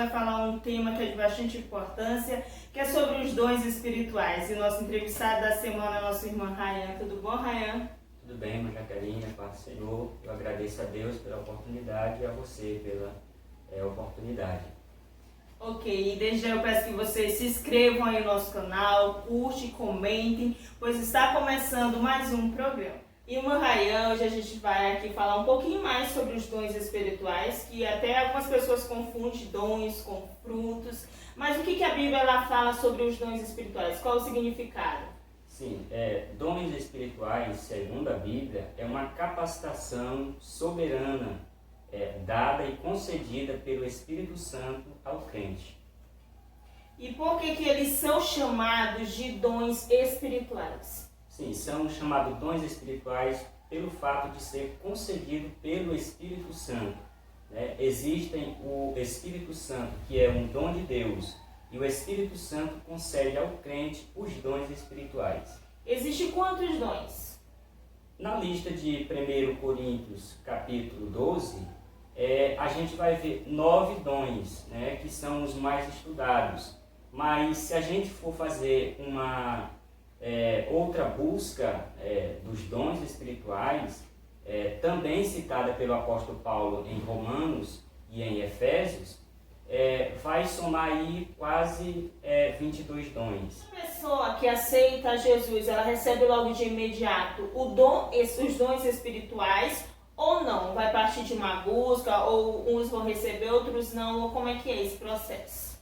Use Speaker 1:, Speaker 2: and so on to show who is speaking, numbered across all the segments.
Speaker 1: vai falar um tema que é de bastante importância, que é sobre os dons espirituais. E nosso entrevistado da semana é nossa irmã Rayan. Tudo bom, Rayan?
Speaker 2: Tudo bem, irmã Jaqueline, paz do Senhor. Eu agradeço a Deus pela oportunidade e a você pela oportunidade.
Speaker 1: Ok, e desde já eu peço que vocês se inscrevam aí no nosso canal, curtem, comentem, pois está começando mais um programa. E irmã Rayan, hoje a gente vai aqui falar um pouquinho mais sobre os dons espirituais, que até algumas pessoas confundem dons com frutos. Mas o que a Bíblia ela fala sobre os dons espirituais? Qual o significado?
Speaker 2: Sim, dons espirituais, segundo a Bíblia, é uma capacitação soberana dada e concedida pelo Espírito Santo ao crente.
Speaker 1: E por que eles são chamados de dons espirituais?
Speaker 2: Sim, são chamados dons espirituais pelo fato de ser concedido pelo Espírito Santo. Né? Existem o Espírito Santo, que é um dom de Deus, e o Espírito Santo concede ao crente os dons espirituais.
Speaker 1: Existem quantos dons?
Speaker 2: Na lista de 1 Coríntios, capítulo 12, a gente vai ver 9 dons, né, que são os mais estudados. Mas se a gente for fazer uma outra busca dos dons espirituais, também citada pelo apóstolo Paulo em Romanos e em Efésios, vai somar aí quase 22 dons.
Speaker 1: A pessoa que aceita Jesus, ela recebe logo de imediato os dons espirituais ou não? Vai partir de uma busca, ou uns vão receber, outros não, ou como é que é esse processo?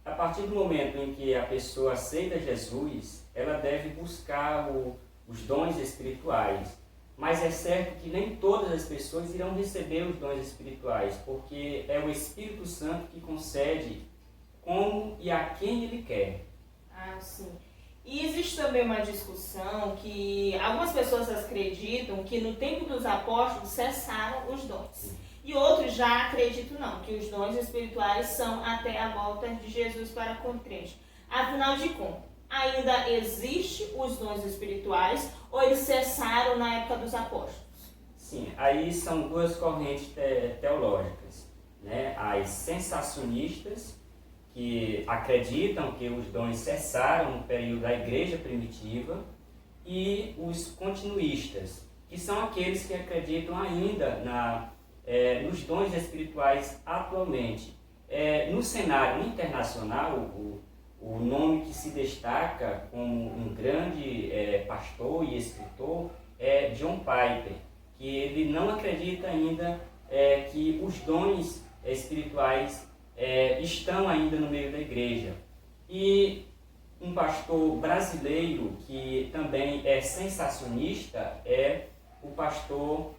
Speaker 2: A partir do momento em que a pessoa aceita Jesus, ela deve buscar os dons espirituais. Mas é certo que nem todas as pessoas irão receber os dons espirituais, porque é o Espírito Santo que concede como e a quem Ele quer.
Speaker 1: Ah, sim. E existe também uma discussão que algumas pessoas acreditam que no tempo dos apóstolos cessaram os dons. Sim. E outros já acreditam não, que os dons espirituais são até a volta de Jesus para com o crente. Afinal de contas, ainda existem os dons espirituais ou eles cessaram na época dos apóstolos?
Speaker 2: Sim, aí são duas correntes teológicas, né? As sensacionistas, que acreditam que os dons cessaram no período da igreja primitiva, e os continuistas, que são aqueles que acreditam ainda nos dons espirituais atualmente. No cenário internacional, o nome que se destaca como um grande pastor e escritor é John Piper, que ele não acredita ainda que os dons espirituais estão ainda no meio da igreja. E um pastor brasileiro que também é sensacionista é o pastor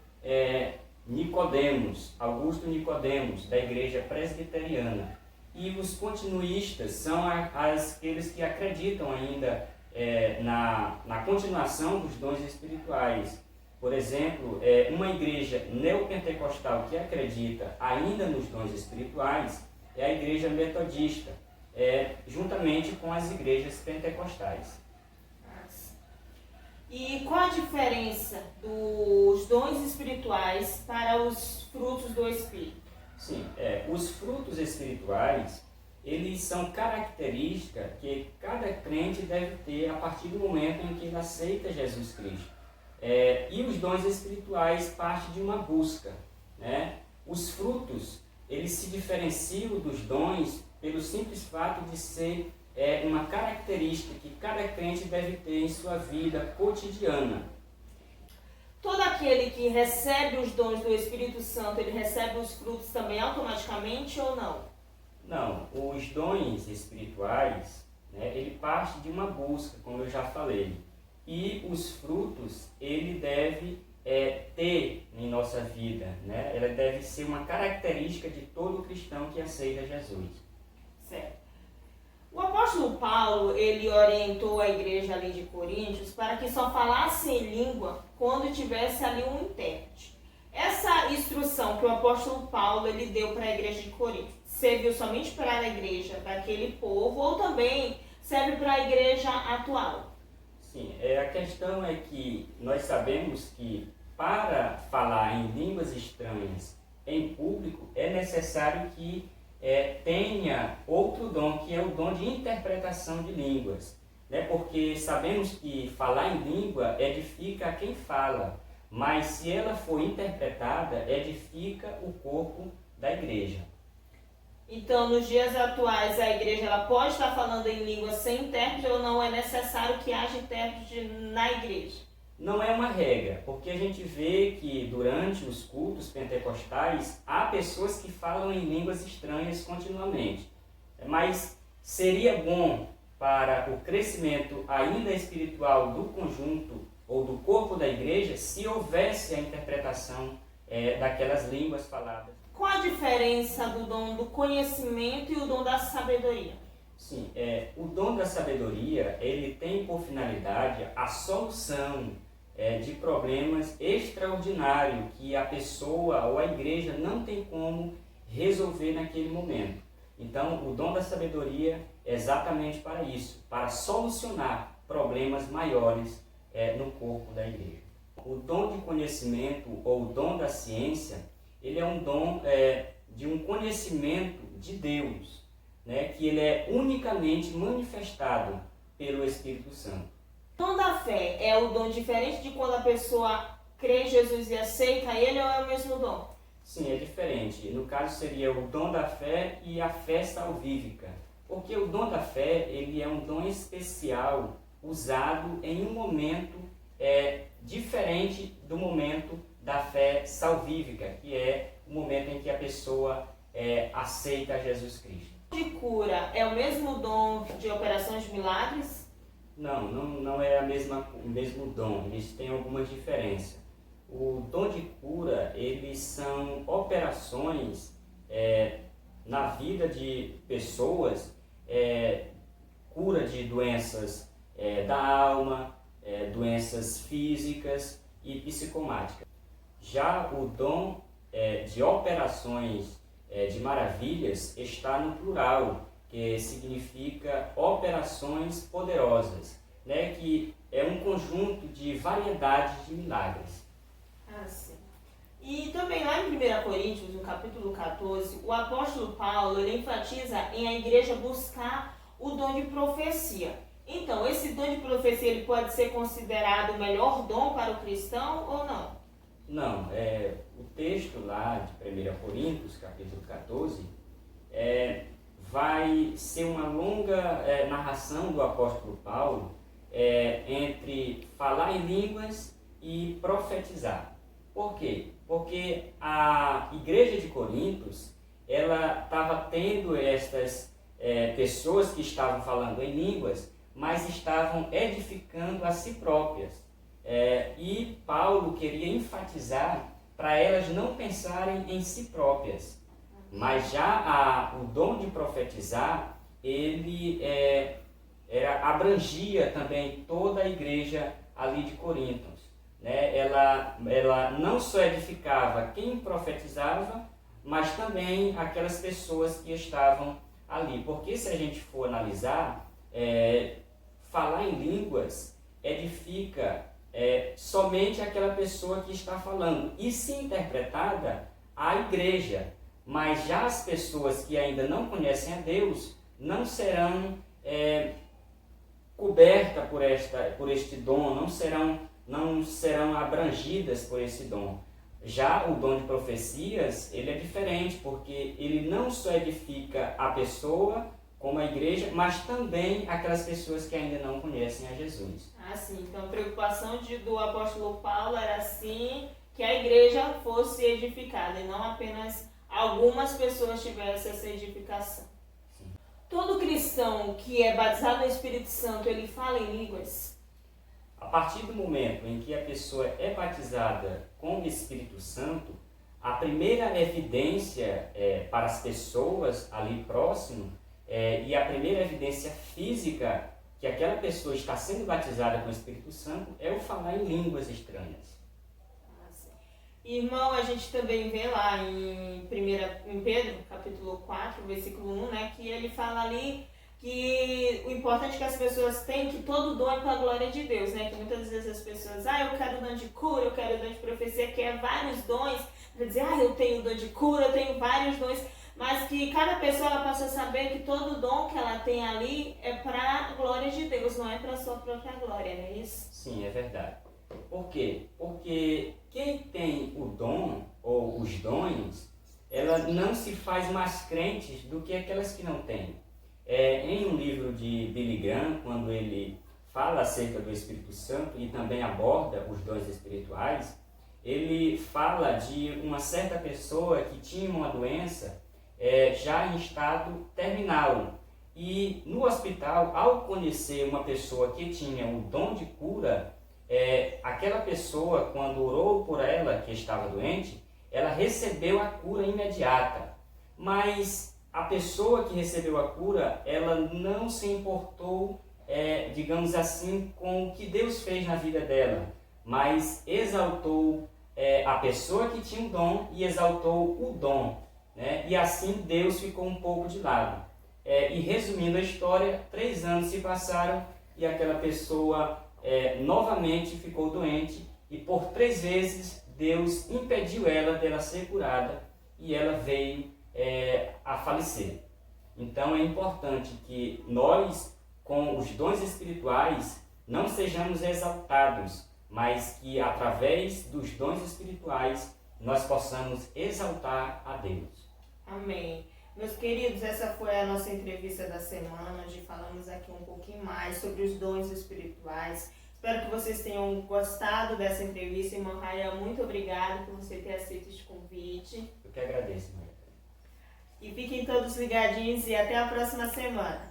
Speaker 2: Nicodemos, Augusto Nicodemos, da igreja presbiteriana. E os continuistas são aqueles que acreditam ainda na continuação dos dons espirituais. Por exemplo, uma igreja neopentecostal que acredita ainda nos dons espirituais é a igreja metodista, juntamente com as igrejas pentecostais.
Speaker 1: E qual a diferença dos dons espirituais para os frutos do Espírito?
Speaker 2: Sim, os frutos espirituais, eles são características que cada crente deve ter a partir do momento em que ele aceita Jesus Cristo. E os dons espirituais partem de uma busca, né? Os frutos, eles se diferenciam dos dons pelo simples fato de ser uma característica que cada crente deve ter em sua vida cotidiana.
Speaker 1: Todo aquele que recebe os dons do Espírito Santo, ele recebe os frutos também automaticamente ou não?
Speaker 2: Não, os dons espirituais, né, ele parte de uma busca, como eu já falei. E os frutos, ele deve ter em nossa vida, né? Ela deve ser uma característica de todo cristão que aceita Jesus.
Speaker 1: Certo. O apóstolo Paulo, ele orientou a igreja ali de Coríntios para que só falasse em língua quando tivesse ali um intérprete. Essa instrução que o apóstolo Paulo ele deu para a igreja de Coríntios serviu somente para a igreja daquele povo ou também serve para a igreja atual?
Speaker 2: Sim, a questão é que nós sabemos que para falar em línguas estranhas em público é necessário que tenha outro dom, que é o dom de interpretação de línguas. Né? Porque sabemos que falar em língua edifica a quem fala, mas se ela for interpretada, edifica o corpo da igreja.
Speaker 1: Então, nos dias atuais, a igreja ela pode estar falando em língua sem intérprete ou não é necessário que haja intérprete na igreja?
Speaker 2: Não é uma regra, porque a gente vê que durante os cultos pentecostais há pessoas que falam em línguas estranhas continuamente. Mas seria bom para o crescimento ainda espiritual do conjunto ou do corpo da igreja se houvesse a interpretação daquelas línguas faladas.
Speaker 1: Qual a diferença do dom do conhecimento e o dom da sabedoria?
Speaker 2: Sim, o dom da sabedoria, ele tem por finalidade a solução de problemas extraordinários que a pessoa ou a igreja não tem como resolver naquele momento. Então, o dom da sabedoria é exatamente para isso, para solucionar problemas maiores no corpo da igreja. O dom de conhecimento ou o dom da ciência, ele é um dom de um conhecimento de Deus, né, que ele é unicamente manifestado pelo Espírito Santo.
Speaker 1: O dom da fé é o dom diferente de quando a pessoa crê em Jesus e aceita ele ou é o mesmo dom?
Speaker 2: Sim, é diferente. No caso seria o dom da fé e a fé salvífica. Porque o dom da fé, ele é um dom especial usado em um momento diferente do momento da fé salvífica, que é o momento em que a pessoa aceita Jesus Cristo.
Speaker 1: O dom de cura é o mesmo dom de operações de milagres?
Speaker 2: Não é o mesmo dom, eles têm algumas diferenças. O dom de cura, eles são operações na vida de pessoas, cura de doenças da alma, doenças físicas e psicomáticas. Já o dom de operações de maravilhas está no plural, que significa operações poderosas, né? Que é um conjunto de variedades de milagres.
Speaker 1: Ah, sim. E também lá em 1 Coríntios, no capítulo 14, o apóstolo Paulo ele enfatiza em a igreja buscar o dom de profecia. Então, esse dom de profecia ele pode ser considerado o melhor dom para o cristão ou não?
Speaker 2: Não, o texto lá de 1 Coríntios, capítulo 14, vai ser uma longa narração do apóstolo Paulo entre falar em línguas e profetizar. Por quê? Porque a igreja de Coríntios, ela estava tendo estas pessoas que estavam falando em línguas, mas estavam edificando a si próprias. E Paulo queria enfatizar para elas não pensarem em si próprias. Mas já o dom de profetizar, ele abrangia também toda a igreja ali de Corinto. Né? Ela não só edificava quem profetizava, mas também aquelas pessoas que estavam ali. Porque se a gente for analisar, falar em línguas edifica somente aquela pessoa que está falando. E se interpretada, a igreja. Mas já as pessoas que ainda não conhecem a Deus não serão cobertas por este dom, não serão abrangidas por esse dom. Já o dom de profecias, ele é diferente, porque ele não só edifica a pessoa, como a igreja, mas também aquelas pessoas que ainda não conhecem a Jesus.
Speaker 1: Ah, sim. Então a preocupação do apóstolo Paulo era assim, que a igreja fosse edificada e não apenas algumas pessoas tivessem essa edificação.
Speaker 2: Sim.
Speaker 1: Todo cristão que é batizado no Espírito Santo, ele fala em línguas?
Speaker 2: A partir do momento em que a pessoa é batizada com o Espírito Santo, a primeira evidência para as pessoas ali próximo e a primeira evidência física que aquela pessoa está sendo batizada com o Espírito Santo é o falar em línguas estranhas.
Speaker 1: Irmão, a gente também vê lá em Pedro, capítulo 4, versículo 1, né, que ele fala ali que o importante é que as pessoas têm que todo dom é para a glória de Deus, né? Que muitas vezes as pessoas, eu quero dom de cura, eu quero dom de profecia, quer vários dons, para dizer, eu tenho dom de cura, eu tenho vários dons, mas que cada pessoa ela possa saber que todo dom que ela tem ali é para a glória de Deus, não é para a sua própria glória, não é isso?
Speaker 2: Sim, é verdade. Por quê? Porque quem tem o dom ou os dons, ela não se faz mais crentes do que aquelas que não têm. Em um livro de Billy Graham, quando ele fala acerca do Espírito Santo e também aborda os dons espirituais, ele fala de uma certa pessoa que tinha uma doença já em estado terminal. E no hospital, ao conhecer uma pessoa que tinha o dom de cura, aquela pessoa, quando orou por ela que estava doente, ela recebeu a cura imediata. Mas a pessoa que recebeu a cura, ela não se importou, digamos assim, com o que Deus fez na vida dela, mas exaltou a pessoa que tinha o dom e exaltou o dom, né? E assim Deus ficou um pouco de lado. E resumindo a história, 3 anos se passaram e aquela pessoa novamente ficou doente e por 3 vezes Deus impediu ela dela ser curada e ela veio a falecer. Então é importante que nós, com os dons espirituais, não sejamos exaltados, mas que através dos dons espirituais nós possamos exaltar a Deus.
Speaker 1: Amém. Meus queridos, essa foi a nossa entrevista da semana, onde falamos aqui um pouquinho mais sobre os dons espirituais. Espero que vocês tenham gostado dessa entrevista. Irmã Raia, muito obrigada por você ter aceito este convite.
Speaker 2: Eu que agradeço, Maria.
Speaker 1: E fiquem todos ligadinhos e até a próxima semana.